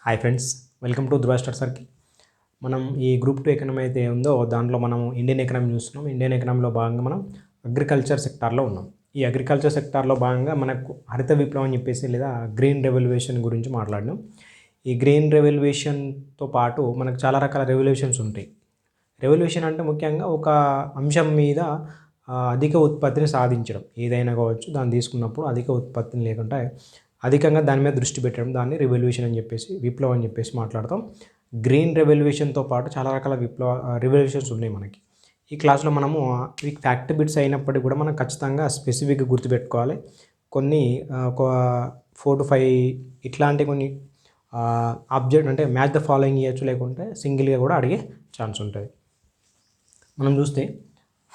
Hi friends, welcome to Dhruva star circle. మనం ఈ group 2 economy అయితే ఉందో దాంట్లో మనం ఇండియన్ ఎకనామీ చూస్తున్నాం. ఇండియన్ ఎకనామీలో భాగంగా మనం అగ్రికల్చర్ సెక్టార్లో ఉన్నాం. ఈ అగ్రికల్చర్ సెక్టార్లో భాగంగా మనకు హరిత విప్లవం అని చెప్పేసి లేదా గ్రీన్ రెవల్యూషన్ గురించి మాట్లాడినాం. ఈ గ్రీన్ రెవల్యూషన్తో పాటు మనకు చాలా రకాల రెవల్యూషన్స్ ఉంటాయి. రెవల్యూషన్ అంటే ముఖ్యంగా ఒక అంశం మీద అధిక ఉత్పత్తిని సాధించడం, ఏదైనా కావచ్చు. దాన్ని తీసుకున్నప్పుడు అధిక ఉత్పత్తిని లేకుండా అధికంగా దాని మీద దృష్టి పెట్టడం, దాన్ని రెవల్యూషన్ అని చెప్పేసి, విప్లవం అని చెప్పేసి మాట్లాడతాం. గ్రీన్ రెవల్యూషన్తో పాటు చాలా రకాల రెవల్యూషన్స్ ఉన్నాయి మనకి. ఈ క్లాస్లో మనము ఈ ఫ్యాక్ట్ బిట్స్ అయినప్పటికీ కూడా మనం ఖచ్చితంగా స్పెసిఫిక్గా గుర్తుపెట్టుకోవాలి. కొన్ని ఒక 4 to 5 ఇట్లాంటి కొన్ని ఆబ్జెక్ట్ అంటే మ్యాచ్ ద ఫాలోయింగ్ ఇవ్వచ్చు, లేకుంటే సింగిల్గా కూడా అడిగే ఛాన్స్ ఉంటుంది. మనం చూస్తే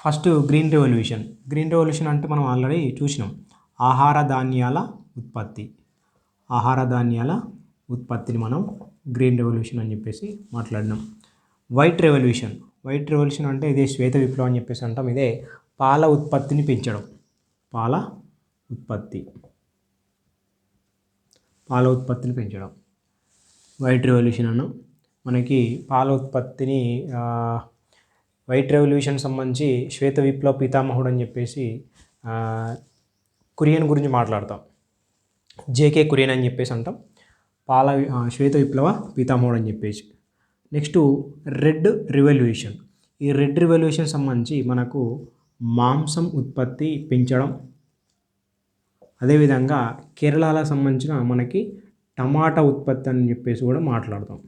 first green revolution. Green revolution అంటే మనం ఆల్రెడీ చూసినాం. ఆహార ధాన్యాల ఉత్పత్తిని మనం గ్రీన్ రెవల్యూషన్ అని చెప్పేసి మాట్లాడినాం. వైట్ రెవల్యూషన్ అంటే ఇదే శ్వేత విప్లవం అని చెప్పేసి అంటాం. ఇదే పాల ఉత్పత్తిని పెంచడం. పాల ఉత్పత్తిని పెంచడం వైట్ రెవల్యూషన్ అన్నాం. మనకి పాల ఉత్పత్తిని వైట్ రెవల్యూషన్ సంబంధించి శ్వేత విప్లవ పితామహుడు అని చెప్పేసి కురియన్ గురించి మాట్లాడతాం. జేకే కురియన్ అని చెప్పేసి అంటాం. శ్వేత విప్లవ పితామహుడు అని చెప్పేసి. Next red revolution. ఈ రెడ్ రెవల్యూషన్ సంబంధించి మనకు మాంసం ఉత్పత్తి పెంచడం. అదేవిధంగా కేరళలో సంబంధించిన మనకి టమాటా ఉత్పత్తి అని చెప్పేసి కూడా మాట్లాడతాం.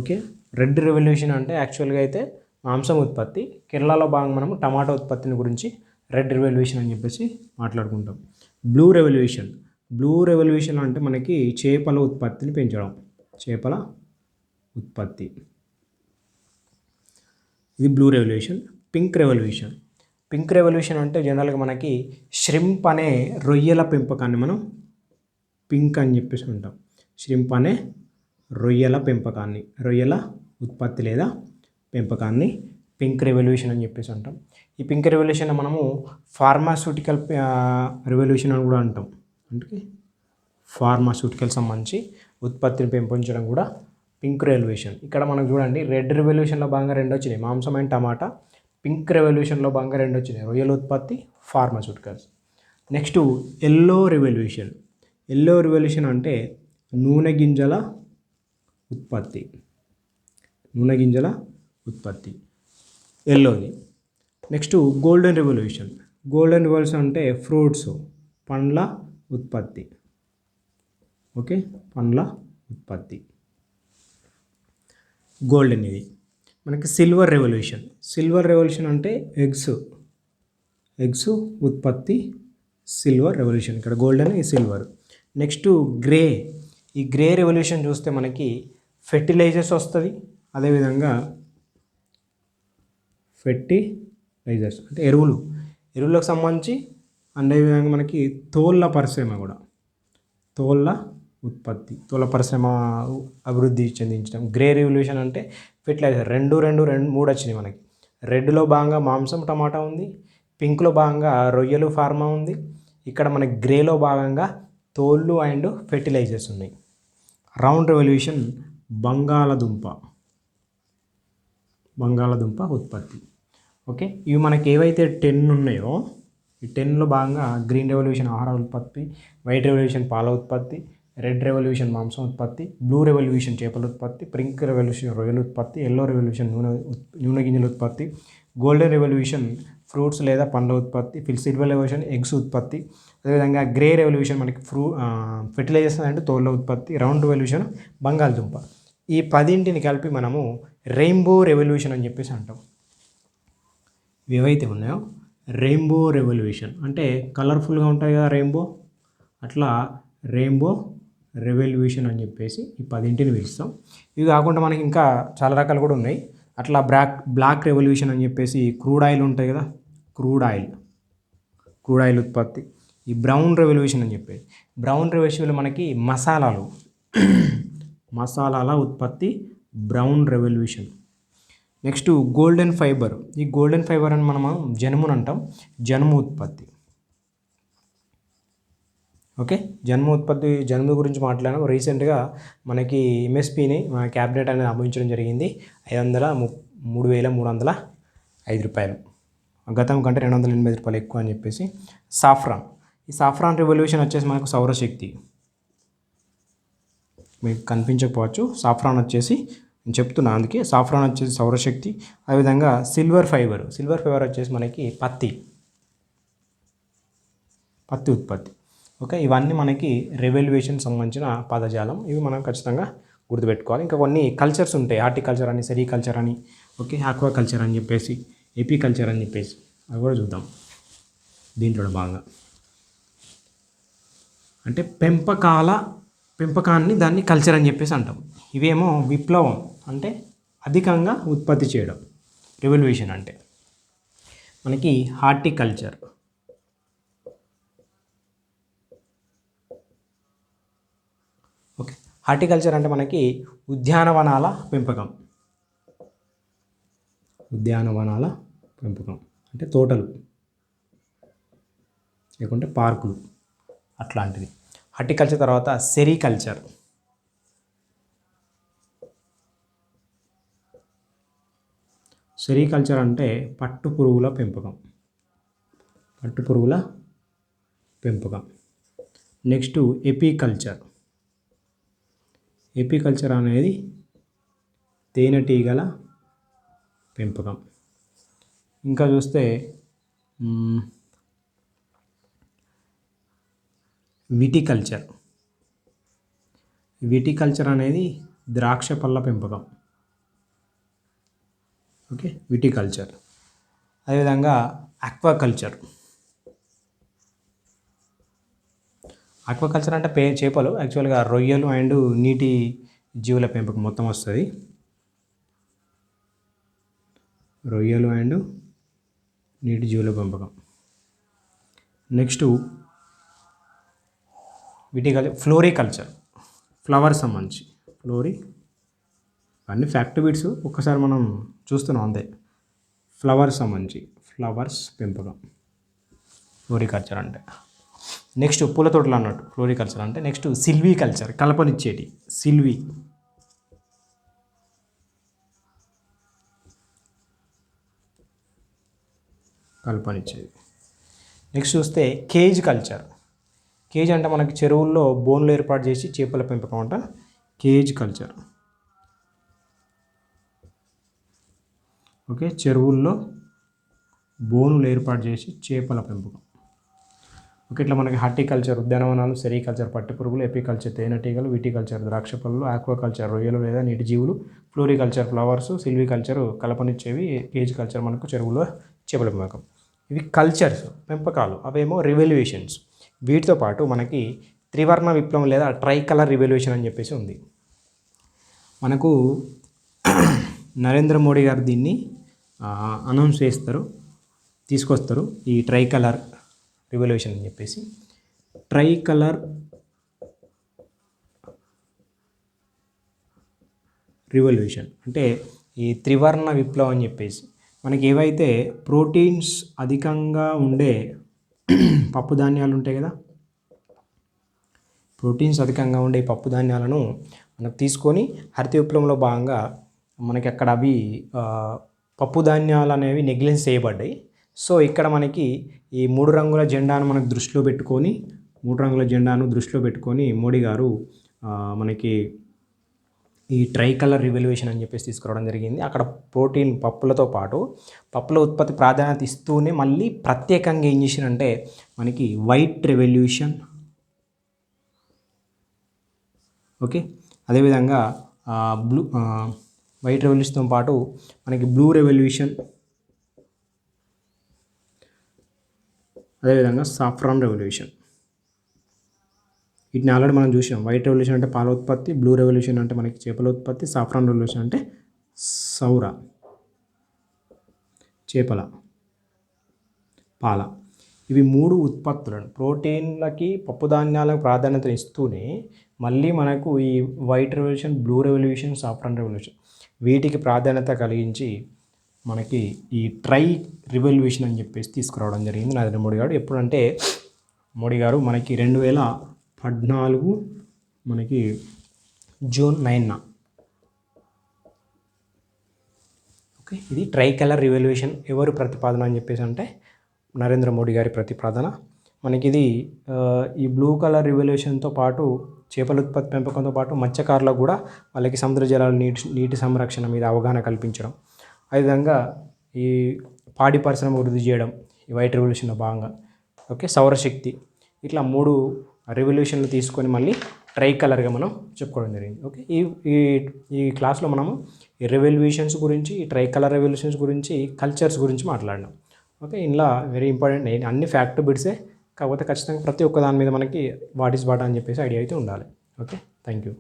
ఓకే, రెడ్ రెవల్యూషన్ అంటే యాక్చువల్గా అయితే మాంసం ఉత్పత్తి. కేరళలో భాగంగా మనము టమాటా ఉత్పత్తిని గురించి రెడ్ రెవల్యూషన్ అని చెప్పేసి మాట్లాడుకుంటాం. బ్లూ రెవల్యూషన్ అంటే మనకి చేపల ఉత్పత్తిని పెంచడం. చేపల ఉత్పత్తి, ఇది బ్లూ రెవల్యూషన్. పింక్ రెవల్యూషన్ అంటే జనరల్గా మనకి ష్రింప్ అనే రొయ్యల పెంపకాన్ని మనం పింక్ అని చెప్పేసి ఉంటాం. ష్రింప్ అనే రొయ్యల ఉత్పత్తి లేదా పెంపకాన్ని పింక్ రెవల్యూషన్ అని చెప్పేసి అంటాం. ఈ పింక్ రెవల్యూషన్ మనము ఫార్మాస్యూటికల్ రెవల్యూషన్ అని కూడా అంటాం. అంటే ఫార్మాస్యూటికల్ సంబంధించి ఉత్పత్తిని పెంపొందడం కూడా పింక్ రెవల్యూషన్. ఇక్కడ మనకు చూడండి, రెడ్ రెవల్యూషన్లో భాగంగా 2 వచ్చినాయి, మాంసం అండ్ టమాటా. పింక్ రెవల్యూషన్లో భాగంగా 2 వచ్చినాయి, రొయ్యల ఉత్పత్తి, ఫార్మాస్యూటికల్స్. నెక్స్ట్ ఎల్లో రెవల్యూషన్ అంటే నూనె గింజల ఉత్పత్తి ఎల్లోది. నెక్స్ట్ గోల్డెన్ రెవల్యూషన్ అంటే ఫ్రూట్స్, పండ్ల ఉత్పత్తి. ఓకే, పండ్ల ఉత్పత్తి గోల్డెన్. ఇది మనకి సిల్వర్ రెవల్యూషన్ అంటే ఎగ్స్ ఉత్పత్తి, సిల్వర్ రెవల్యూషన్. ఇక్కడ గోల్డెన్, ఈ సిల్వర్. నెక్స్ట్ ఈ గ్రే రెవల్యూషన్ చూస్తే మనకి ఫెర్టిలైజర్స్ వస్తుంది. అదేవిధంగా ఫెర్టిలైజర్స్ అంటే ఎరువులకు సంబంధించి. అదేవిధంగా మనకి తోళ్ళ పరిశ్రమ అభివృద్ధి చెందించడం. గ్రే రెవల్యూషన్ అంటే ఫెర్టిలైజర్. 2, 3 వచ్చినాయి మనకి. రెడ్లో భాగంగా మాంసం, టమాటా ఉంది. పింక్లో భాగంగా రొయ్యలు, ఫార్మా ఉంది. ఇక్కడ మనకి గ్రేలో భాగంగా తోళ్ళు అండ్ ఫెర్టిలైజర్స్ ఉన్నాయి. రౌండ్ రెవల్యూషన్ బంగాళదుంప ఉత్పత్తి. ఓకే, ఇవి మనకి ఏవైతే 10 ఉన్నాయో ఈ 10లో భాగంగా గ్రీన్ రెవల్యూషన్ ఆహార ఉత్పత్తి, వైట్ రెవల్యూషన్ పాల ఉత్పత్తి, రెడ్ రెవల్యూషన్ మాంసం ఉత్పత్తి, బ్లూ రెవల్యూషన్ చేపల ఉత్పత్తి, పింక్ రెవల్యూషన్ రొయ్యల ఉత్పత్తి, ఎల్లో రెవల్యూషన్ నూనె గింజల ఉత్పత్తి, గోల్డెన్ రెవల్యూషన్ ఫ్రూట్స్ లేదా పండ్ల ఉత్పత్తి, సిల్వర్ రెవల్యూషన్ ఎగ్స్ ఉత్పత్తి. అదేవిధంగా గ్రే రెవల్యూషన్ మనకి ఫెర్టిలైజర్స్ అంటే తోళ్ళ ఉత్పత్తి, రౌండ్ రెవల్యూషన్ బంగాళదుంప. ఈ 10ంటిని కలిపి మనము రెయిన్బో రెవల్యూషన్ అని చెప్పేసి అంటాం. ఏవైతే ఉన్నాయో రెయిన్బో రెవల్యూషన్ అంటే కలర్ఫుల్గా ఉంటాయి కదా రెయిన్బో, అట్లా రెయిన్బో రెవల్యూషన్ అని చెప్పేసి ఈ 10ంటిని పిలుస్తాం. ఇవి కాకుండా మనకి ఇంకా చాలా రకాలు కూడా ఉన్నాయి. అట్లా బ్లాక్ రెవల్యూషన్ అని చెప్పేసి క్రూడ్ ఆయిల్ ఉంటాయి కదా, క్రూడ్ ఆయిల్ ఉత్పత్తి. ఈ బ్రౌన్ రెవల్యూషన్ అని చెప్పేసి, బ్రౌన్ రెవల్యూషన్లో మనకి మసాలాల ఉత్పత్తి, brown revolution. Next golden fibre. ఈ గోల్డెన్ ఫైబర్ అని మనం జనుమును అంటాం, జనుము ఉత్పత్తి. ఓకే, జన్మ గురించి మాట్లాడాము. రీసెంట్గా మనకి ఎంఎస్పిని మన క్యాబినెట్ అనేది ఆమోదించడం జరిగింది. 3,305 రూపాయలు, గతం కంటే 285 రూపాయలు ఎక్కువ అని చెప్పేసి. సాఫ్రాన్, ఈ సాఫ్రాన్ రెవల్యూషన్ వచ్చేసి మనకు సౌరశక్తి, మీకు కనిపించకపోవచ్చు. సాఫ్రాన్ వచ్చేసి నేను చెప్తున్నా, అందుకే సాఫ్రాన్ వచ్చేసి సౌరశక్తి. అదేవిధంగా సిల్వర్ ఫైబర్ వచ్చేసి మనకి పత్తి ఉత్పత్తి. ఓకే, ఇవన్నీ మనకి రెవల్యూషన్ సంబంధించిన పదజాలం. ఇవి మనం ఖచ్చితంగా గుర్తుపెట్టుకోవాలి. ఇంకా కొన్ని కల్చర్స్ ఉంటాయి, హార్టికల్చర్ అని, సెరికల్చర్ అని, ఓకే, ఆక్వాకల్చర్ అని చెప్పేసి, ఎపికల్చర్ అని చెప్పేసి, అవి కూడా చూద్దాం దీంట్లో బాగా. అంటే పెంపకాన్ని దాన్ని కల్చర్ అని చెప్పేసి అంటాం. ఇవేమో విప్లవం, అంటే అధికంగా ఉత్పత్తి చేయడం. రెవల్యూషన్ అంటే మనకి హార్టికల్చర్. ఓకే, హార్టికల్చర్ అంటే మనకి ఉద్యానవనాల పెంపకం అంటే తోటలు లేకుంటే పార్కులు అట్లాంటిది. హార్టికల్చర్ తర్వాత సెరికల్చర్. సెరికల్చర్ అంటే పట్టుపురుగుల పెంపకం. నెక్స్ట్ ఎపికల్చర్ అనేది తేనెటీగల పెంపకం. ఇంకా చూస్తే విటికల్చర్ అనేది ద్రాక్ష పళ్ళ పెంపకం. Okay, viticulture. అదేవిధంగా ఆక్వాకల్చర్ అంటే చేపలు, యాక్చువల్గా రొయ్యలు అండ్ నీటి జీవుల పెంపకం మొత్తం వస్తుంది. రొయ్యలు అండ్ నీటి జీవుల పెంపకం. నెక్స్ట్ ఫ్లోరికల్చర్, ఫ్లవర్స్ సంబంధించి. అన్ని ఫ్యాక్ట్ బిట్స్ ఒక్కసారి మనం చూస్తున్నాం అంతే. ఫ్లవర్స్ పెంపకం ఫ్లోరికల్చర్ అంటే. నెక్స్ట్ పూల తోటలు అన్నట్టు ఫ్లోరికల్చర్ అంటే. నెక్స్ట్ సిల్వికల్చర్, కలపనిచ్చేటి కలపనిచ్చేది. నెక్స్ట్ చూస్తే కేజ్ అంటే మనకి చెరువుల్లో బోన్లు ఏర్పాటు చేసి చేపల పెంపకం అంట కేజ్ కల్చర్. ఓకే, చెరువుల్లో బోనులు ఏర్పాటు చేసి చేపల పెంపకం. ఓకే, ఇట్లా మనకి హార్టికల్చర్ ఉద్యానవనాలు, సెరికల్చర్ పట్టుపురుగులు, ఎపికల్చర్ తేనెటీగలు, విటికల్చర్ ద్రాక్ష పళ్ళు, ఆక్వాకల్చర్ రొయ్యలు లేదా నీటి జీవులు, ఫ్లోరికల్చర్ ఫ్లవర్స్, సిల్వికల్చర్ కలపనిచ్చేవి, కేజ్ కల్చర్ మనకు చెరువులో చేపల పెంపకం. ఇవి కల్చర్స్, పెంపకాలు. అవేమో రెవల్యూషన్స్. వీటితో పాటు మనకి త్రివర్ణ విప్లవం లేదా ట్రై కలర్ రివల్యూషన్ అని చెప్పేసి ఉంది. మనకు నరేంద్ర మోడీ గారు దీన్ని అనౌన్స్ తీసుకొస్తారు, ఈ ట్రై కలర్ రివల్యూషన్ అని చెప్పేసి. ట్రై కలర్ రివల్యూషన్ అంటే ఈ త్రివర్ణ విప్లవం అని చెప్పేసి. మనకి ఏవైతే ప్రోటీన్స్ అధికంగా ఉండే పప్పు ధాన్యాలు ఉంటాయి కదా, ప్రోటీన్స్ అధికంగా ఉండే పప్పు ధాన్యాలను మనకు తీసుకొని హరిత విప్లవంలో భాగంగా మనకి అక్కడ అవి పప్పు ధాన్యాలు అనేవి నెగ్లెన్స్ చేయబడ్డాయి. సో ఇక్కడ మనకి ఈ 3 రంగుల జెండాను మనకు దృష్టిలో పెట్టుకొని మోడీ గారు మనకి ఈ ట్రై కలర్ రివల్యూషన్ అని చెప్పేసి తీసుకురావడం జరిగింది. అక్కడ ప్రోటీన్ పప్పులతో పాటు పప్పుల ఉత్పత్తి ప్రాధాన్యత ఇస్తూనే మళ్ళీ ప్రత్యేకంగా ఏం చేసినంటే మనకి వైట్ రెవల్యూషన్. ఓకే, అదేవిధంగా వైట్ రెవల్యూషన్తో పాటు మనకి బ్లూ రెవల్యూషన్, అదేవిధంగా సాఫ్రాన్ రెవల్యూషన్. వీటిని ఆల్రెడీ మనం చూసాం. వైట్ రెవల్యూషన్ అంటే పాల ఉత్పత్తి, బ్లూ రెవల్యూషన్ అంటే మనకి చేపల ఉత్పత్తి, సాఫ్రాన్ రెవల్యూషన్ అంటే చేపల పాల. ఇవి 3 ఉత్పత్తులను ప్రోటీన్లకి పప్పు ధాన్యాలకు ప్రాధాన్యత ఇస్తూనే మళ్ళీ మనకు ఈ white revolution, blue revolution, saffron revolution వీటికి ప్రాధాన్యత కలిగించి మనకి ఈ ట్రై రివల్యూషన్ అని చెప్పేసి తీసుకురావడం జరిగింది నరేంద్ర మోడీ గారు. ఎప్పుడంటే మోడీ గారు మనకి 2014 మనకి జూన్ 9న ఓకే. ఇది ట్రై కలర్ రివల్యూషన్ ఎవరు ప్రతిపాదన అని చెప్పేసి అంటే నరేంద్ర మోడీ గారి ప్రతిపాదన. మనకి ఇది ఈ బ్లూ కలర్ రివల్యూషన్తో పాటు చేపల ఉత్పత్తి పెంపకంతో పాటు మత్స్యకారులకు కూడా వాళ్ళకి సముద్ర జలాల నీటి సంరక్షణ మీద అవగాహన కల్పించడం, అదేవిధంగా ఈ పాడి పరిశ్రమ వృద్ధి చేయడం ఈ వైట్ రెవల్యూషన్లో భాగంగా. ఓకే. సౌరశక్తి, ఇట్లా 3 రెవల్యూషన్లు తీసుకొని మళ్ళీ ట్రై కలర్గా మనం చెప్పుకోవడం జరిగింది. ఓకే. ఈ క్లాస్లో మనము ఈ రెవల్యూషన్స్ గురించి, ఈ ట్రై కలర్ రెవల్యూషన్స్ గురించి, కల్చర్స్ గురించి మాట్లాడినాం. ఓకే. ఇలా వెరీ ఇంపార్టెంట్, అన్ని ఫ్యాక్ట్ బిట్సే, కాకపోతే ఖచ్చితంగా ప్రతి ఒక్క దాని మీద మనకి వాట్ ఈస్ వాట్ అని చెప్పేసి ఐడియా అయితే ఉండాలి. ఓకే. Thank you.